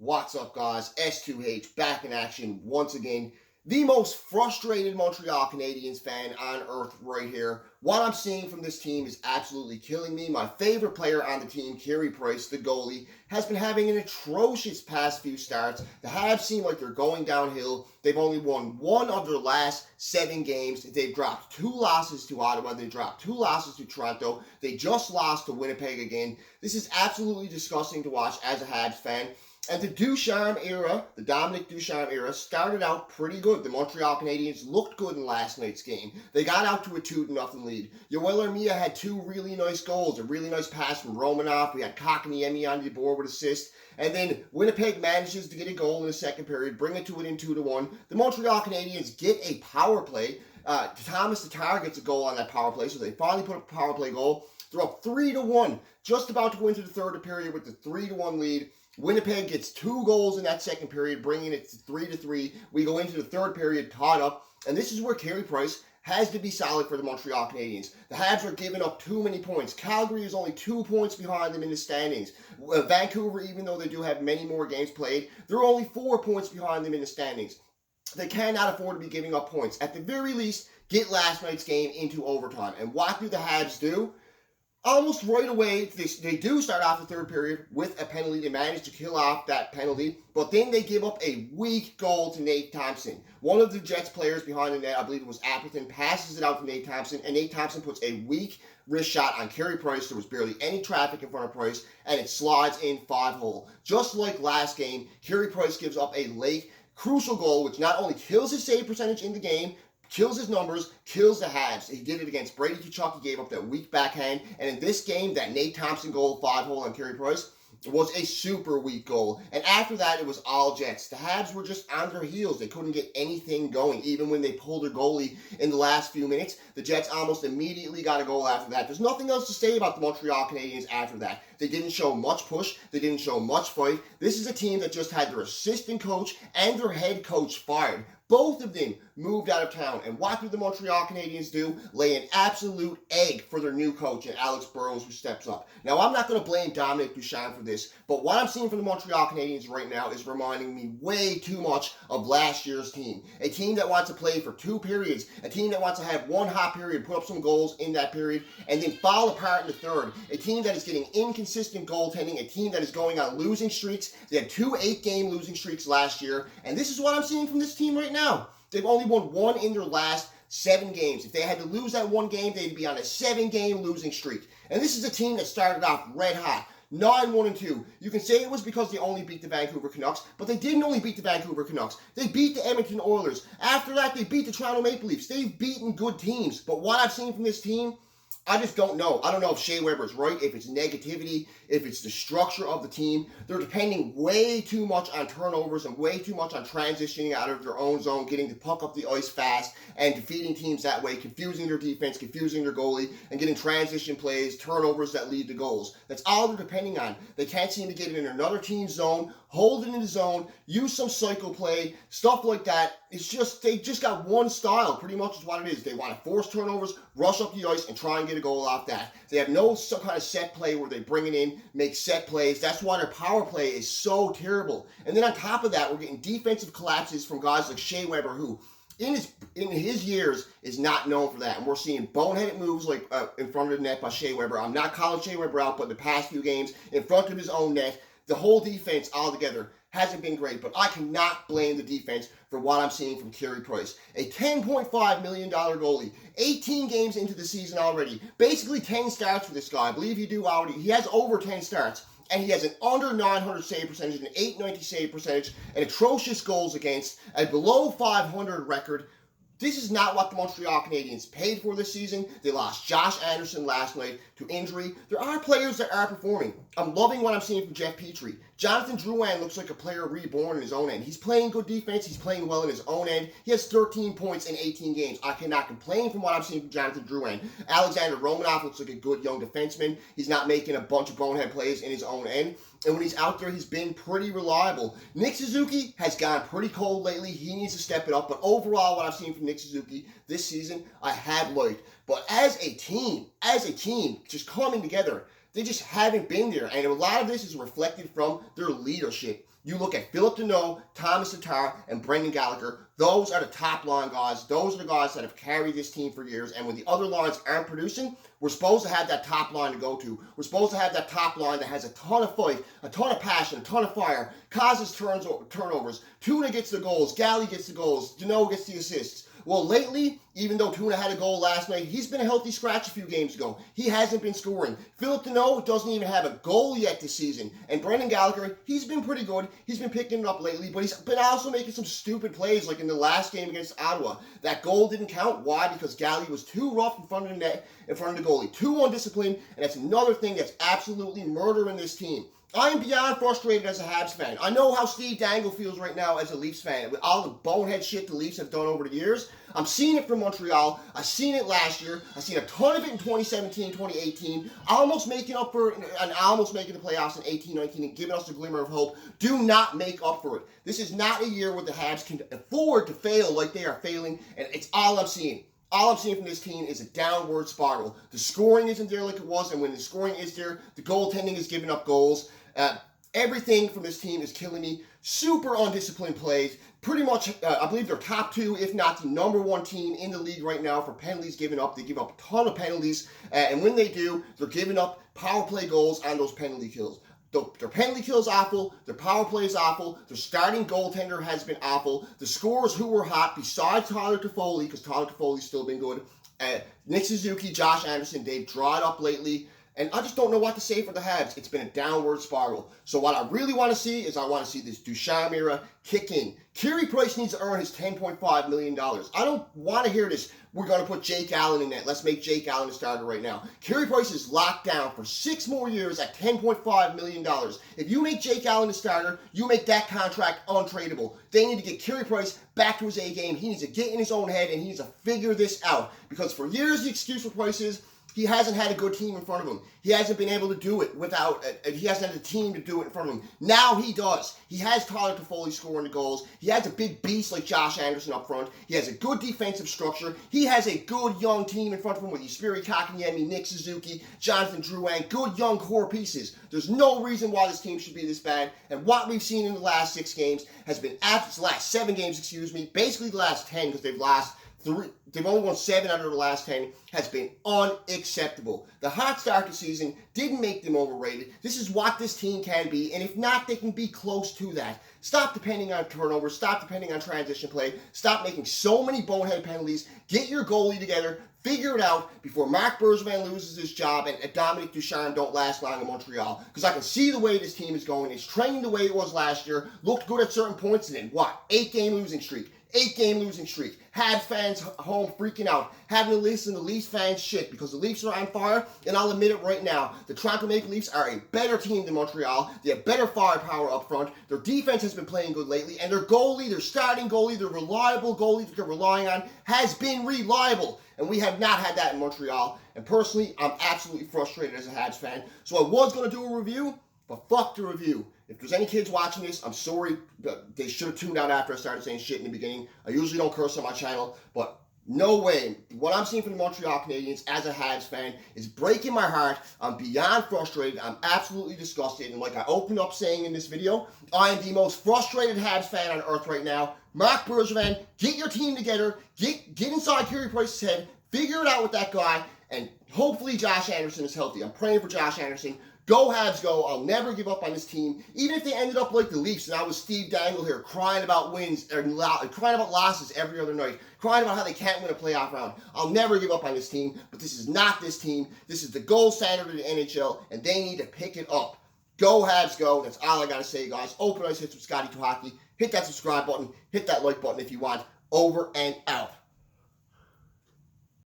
What's up, guys? S2H back in action once again. The most frustrated Montreal Canadiens fan on earth right here. What I'm seeing from this team is absolutely killing me. My favorite player on the team, Carey Price, the goalie, has been having an atrocious past few starts. The Habs seem like they're going downhill. They've only won one of their last 7 games. They've dropped 2 losses to Ottawa. They dropped 2 losses to Toronto. They just lost to Winnipeg again. This is absolutely disgusting to watch as a Habs fan. And the Ducharme era, the Dominic Ducharme era, started out pretty good. The Montreal Canadiens looked good in last night's game. They got out to a 2-0 lead. Yoel Armia had 2 really nice goals, a really nice pass from Romanoff. We had Kotkaniemi on the board with assist. And then Winnipeg manages to get a goal in the second period, bring it to it in 2-1. The Montreal Canadiens get a power play. Thomas Tatar gets a goal on that power play, so they finally put up a power play goal. They're up 3-1, just about to go into the third period with the 3-1 lead. Winnipeg gets 2 goals in that second period, bringing it to 3-3. We go into the third period tied up, and this is where Carey Price has to be solid for the Montreal Canadiens. The Habs are giving up too many points. Calgary is only 2 points behind them in the standings. Vancouver, even though they do have many more games played, they're only 4 points behind them in the standings. They cannot afford to be giving up points. At the very least, get last night's game into overtime. And what do the Habs do? Almost right away, they do start off the third period with a penalty. They manage to kill off that penalty, but then they give up a weak goal to Nate Thompson. One of the Jets players behind the net, I believe it was Appleton, passes it out to Nate Thompson, and Nate Thompson puts a weak wrist shot on Carey Price. There was barely any traffic in front of Price, and it slides in 5-hole. Just like last game, Carey Price gives up a late, crucial goal, which not only kills his save percentage in the game, kills his numbers, kills the Habs. He did it against Brady Tkachuk. He gave up that weak backhand. And in this game, that Nate Thompson goal, 5-hole on Carey Price, was a super weak goal. And after that, it was all Jets. The Habs were just on their heels. They couldn't get anything going. Even when they pulled their goalie in the last few minutes, the Jets almost immediately got a goal after that. There's nothing else to say about the Montreal Canadiens after that. They didn't show much push. They didn't show much fight. This is a team that just had their assistant coach and their head coach fired. Both of them moved out of town. And what do the Montreal Canadiens do? Lay an absolute egg for their new coach, and Alex Burrows, who steps up. Now, I'm not going to blame Dominic Ducharme for this, but what I'm seeing from the Montreal Canadiens right now is reminding me way too much of last year's team. A team that wants to play for 2 periods, a team that wants to have one hot period, put up some goals in that period, and then fall apart in the third. A team that is getting inconsistent goaltending, a team that is going on losing streaks. They had 2 8-game losing streaks last year, and this is what I'm seeing from this team right now. They've only won 1 in their last 7 games. If they had to lose that 1 game, they'd be on a 7-game losing streak. And this is a team that started off red hot. 9-1-2. You can say it was because they only beat the Vancouver Canucks, but they didn't only beat the Vancouver Canucks. They beat the Edmonton Oilers. After that, they beat the Toronto Maple Leafs. They've beaten good teams. But what I've seen from this team, I just don't know. I don't know if Shea Weber is right, if it's negativity, if it's the structure of the team. They're depending way too much on turnovers and way too much on transitioning out of their own zone, getting the puck up the ice fast, and defeating teams that way, confusing their defense, confusing their goalie, and getting transition plays, turnovers that lead to goals. That's all they're depending on. They can't seem to get it in another team's zone, hold it in the zone, use some cycle play, stuff like that. It's just, they just got one style, pretty much is what it is. They want to force turnovers, rush up the ice, and try and get a goal off that. They have no some kind of set play where they bring it in, make set plays. That's why their power play is so terrible. And then on top of that, we're getting defensive collapses from guys like Shea Weber, who in his years is not known for that. And we're seeing boneheaded moves like in front of the net by Shea Weber. I'm not calling Shea Weber out, but the past few games in front of his own net, the whole defense altogether hasn't been great, but I cannot blame the defense for what I'm seeing from Carey Price. A $10.5 million goalie, 18 games into the season already, basically 10 starts for this guy. I believe he has over 10 starts, and he has an under 900 save percentage, an 890 save percentage, an atrocious goals against, a below 500 record. This is not what the Montreal Canadiens paid for this season. They lost Josh Anderson last night to injury. There are players that are performing. I'm loving what I'm seeing from Jeff Petrie. Jonathan Drouin looks like a player reborn in his own end. He's playing good defense. He's playing well in his own end. He has 13 points in 18 games. I cannot complain from what I'm seeing from Jonathan Drouin. Alexander Romanoff looks like a good young defenseman. He's not making a bunch of bonehead plays in his own end. And when he's out there, he's been pretty reliable. Nick Suzuki has gone pretty cold lately. He needs to step it up. But overall, what I've seen from Nick Suzuki this season, I have liked. But as a team, just coming together, They just haven't been there. And a lot of this is reflected from their leadership. You look at Philip Deneau, Thomas Tatar, and Brendan Gallagher. Those are the top line guys. Those are the guys that have carried this team for years. And when the other lines aren't producing, we're supposed to have that top line to go to. We're supposed to have that top line that has a ton of fight, a ton of passion, a ton of fire, causes turnovers. Tuna gets the goals. Galley gets the goals. Deneau gets the assists. Well, lately, even though Tuna had a goal last night, he's been a healthy scratch a few games ago. He hasn't been scoring. Philip Deneau doesn't even have a goal yet this season. And Brendan Gallagher, he's been pretty good. He's been picking it up lately, but he's been also making some stupid plays, like in the last game against Ottawa. That goal didn't count. Why? Because Galley was too rough in front of the net, in front of the goalie. Too undisciplined, and that's another thing that's absolutely murdering this team. I am beyond frustrated as a Habs fan. I know how Steve Dangle feels right now as a Leafs fan. With all the bonehead shit the Leafs have done over the years, I'm seeing it from Montreal. I've seen it last year. I've seen a ton of it in 2017, 2018. Almost making up for it, and almost making the playoffs in 18, 19, and giving us a glimmer of hope. Do not make up for it. This is not a year where the Habs can afford to fail like they are failing, and it's all I'm seeing. All I'm seeing from this team is a downward spiral. The scoring isn't there like it was, and when the scoring is there, the goaltending is giving up goals. Everything from this team is killing me. Super undisciplined plays. Pretty much, I believe they're top two, if not the number one team in the league right now for penalties given up. They give up a ton of penalties, and when they do, they're giving up power play goals on those penalty kills. Their penalty kill is awful. Their power play is awful. Their starting goaltender has been awful. The scorers who were hot, besides Tyler Toffoli, because Tyler Toffoli's still been good, Nick Suzuki, Josh Anderson, they've dried up lately. And I just don't know what to say for the Habs. It's been a downward spiral. So what I really want to see is I want to see this Ducharme era kick in. Carey Price needs to earn his $10.5 million. I don't want to hear this. We're going to put Jake Allen in net. Let's make Jake Allen a starter right now. Carey Price is locked down for 6 more years at $10.5 million. If you make Jake Allen a starter, you make that contract untradeable. They need to get Carey Price back to his A game. He needs to get in his own head, and he needs to figure this out. Because for years, the excuse for Price is he hasn't had a good team in front of him. He hasn't been able to do it without, he hasn't had a team to do it in front of him. Now he does. He has Tyler Toffoli scoring the goals. He has a big beast like Josh Anderson up front. He has a good defensive structure. He has a good young team in front of him with Jesperi Kotkaniemi, Nick Suzuki, Jonathan Drouin, good young core pieces. There's no reason why this team should be this bad. And what we've seen in the last 6 games has been, last 7 games, basically the last 10 because they've only won 7 out of the last 10, has been unacceptable. The hot start to the season didn't make them overrated. This is what this team can be, and if not, they can be close to that. Stop depending on turnovers. Stop depending on transition play. Stop making so many bonehead penalties. Get your goalie together. Figure it out before Marc Bergevin loses his job and Dominic Ducharme don't last long in Montreal. Because I can see the way this team is going. It's training the way it was last year. Looked good at certain points, and then what? 8-game losing streak. 8-game losing streak. Habs fans home freaking out, having to listen to Leafs fans shit because the Leafs are on fire, and I'll admit it right now. The Toronto Maple Leafs are a better team than Montreal. They have better firepower up front. Their defense has been playing good lately, and their goalie, their starting goalie, their reliable goalie that they're relying on, has been reliable. And we have not had that in Montreal. And personally, I'm absolutely frustrated as a Habs fan. So I was going to do a review, but fuck the review. If there's any kids watching this, I'm sorry. They should have tuned out after I started saying shit in the beginning. I usually don't curse on my channel, but no way. What I'm seeing from the Montreal Canadiens as a Habs fan is breaking my heart. I'm beyond frustrated. I'm absolutely disgusted. And like I opened up saying in this video, I am the most frustrated Habs fan on earth right now. Marc Bergevin, get your team together. Get inside Carey Price's head. Figure it out with that guy. And hopefully Josh Anderson is healthy. I'm praying for Josh Anderson. Go Habs, go. I'll never give up on this team. Even if they ended up like the Leafs and I was Steve Dangle here crying about wins, or crying about losses every other night, crying about how they can't win a playoff round. I'll never give up on this team, but this is not this team. This is the gold standard of the NHL, and they need to pick it up. Go Habs, go. That's all I got to say, guys. Open eyes, hit some Scotty to hockey. Hit that subscribe button. Hit that like button if you want. Over and out.